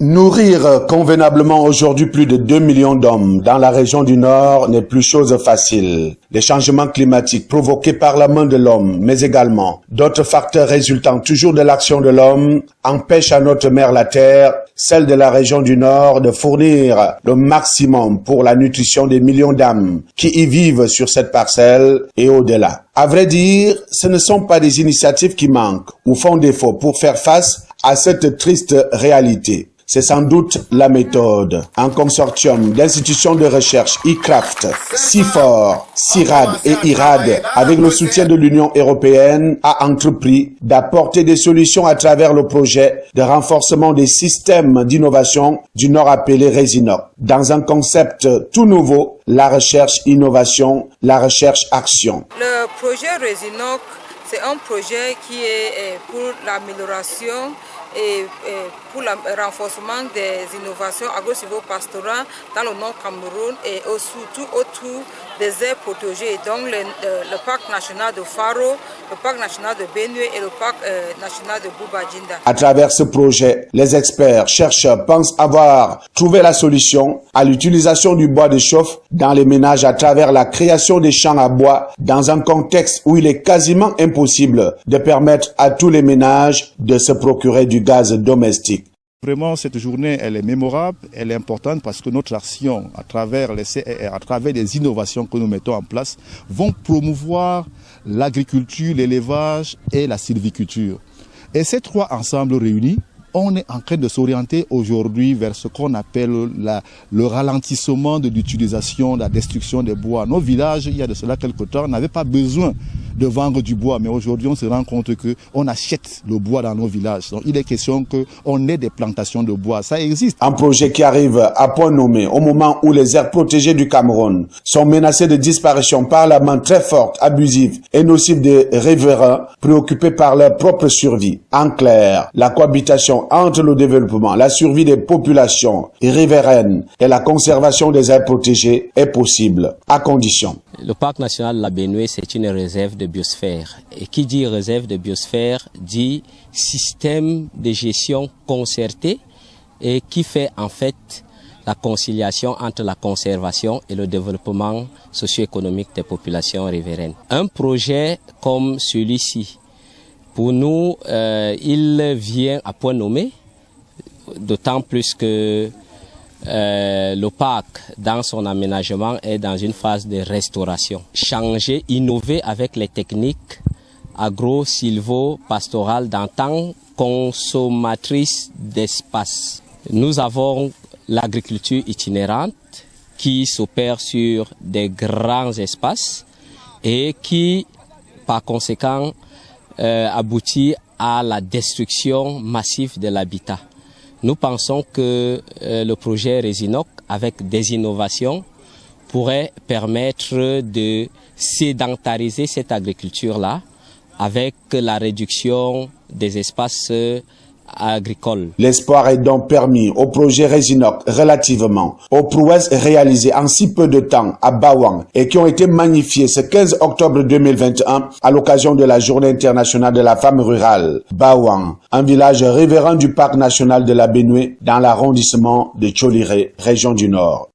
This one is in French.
Nourrir convenablement aujourd'hui plus de 2 millions d'hommes dans la région du Nord n'est plus chose facile. Les changements climatiques provoqués par la main de l'homme, mais également d'autres facteurs résultant toujours de l'action de l'homme, empêchent à notre mère la Terre, celle de la région du Nord, de fournir le maximum pour la nutrition des millions d'âmes qui y vivent sur cette parcelle et au-delà. À vrai dire, ce ne sont pas des initiatives qui manquent ou font défaut pour faire face à cette triste réalité. C'est sans doute la méthode. Un consortium d'institutions de recherche ICRAFT, CIFOR, CIRAD et IRAD, avec le soutien de l'Union européenne, a entrepris d'apporter des solutions à travers le projet de renforcement des systèmes d'innovation du Nord appelé RESINOC. Dans un concept tout nouveau, la recherche-innovation, la recherche-action. Le projet RESINOC, c'est un projet qui est pour l'amélioration et pour le renforcement des innovations agro-silvopastorales dans le Nord Cameroun et surtout autour des aires protégées, donc le parc national de Faro, le parc national de Benue et le parc national de Bouba-Djinda. À travers ce projet, les experts, chercheurs pensent avoir trouvé la solution à l'utilisation du bois de chauffe dans les ménages à travers la création des champs à bois dans un contexte où il est quasiment impossible de permettre à tous les ménages de se procurer du gaz domestique. Vraiment, cette journée, elle est mémorable, elle est importante parce que notre action, à travers les CRR, à travers les innovations que nous mettons en place, vont promouvoir l'agriculture, l'élevage et la sylviculture. Et ces trois ensembles réunis, on est en train de s'orienter aujourd'hui vers ce qu'on appelle le ralentissement de l'utilisation, de la destruction des bois. Nos villages, il y a de cela quelque temps, n'avaient pas besoin de vendre du bois, mais aujourd'hui on se rend compte qu'on achète le bois dans nos villages. Donc il est question qu'on ait des plantations de bois, ça existe. Un projet qui arrive à point nommé au moment où les aires protégées du Cameroun sont menacées de disparition par la main très forte, abusive et nocive des riverains préoccupés par leur propre survie. En clair, la cohabitation entre le développement, la survie des populations riveraines et la conservation des aires protégées est possible, à condition. Le parc national de la Benue, c'est une réserve de biosphère. Et qui dit réserve de biosphère dit système de gestion concerté et qui fait en fait la conciliation entre la conservation et le développement socio-économique des populations riveraines. Un projet comme celui-ci, pour nous, il vient à point nommé, d'autant plus que le parc, dans son aménagement, est dans une phase de restauration. Changer, innover avec les techniques agro-silvo-pastorales d'antan, consommatrices d'espace. Nous avons l'agriculture itinérante qui s'opère sur des grands espaces et qui, par conséquent, aboutit à la destruction massive de l'habitat. Nous pensons que le projet RESINOC, avec des innovations, pourrait permettre de sédentariser cette agriculture-là avec la réduction des espaces agricoles. L'espoir est donc permis au projet RESINOC relativement aux prouesses réalisées en si peu de temps à Bawang et qui ont été magnifiées ce 15 octobre 2021 à l'occasion de la Journée internationale de la femme rurale. Bawang, un village riverain du parc national de la Benue dans l'arrondissement de Tcholiré, région du Nord.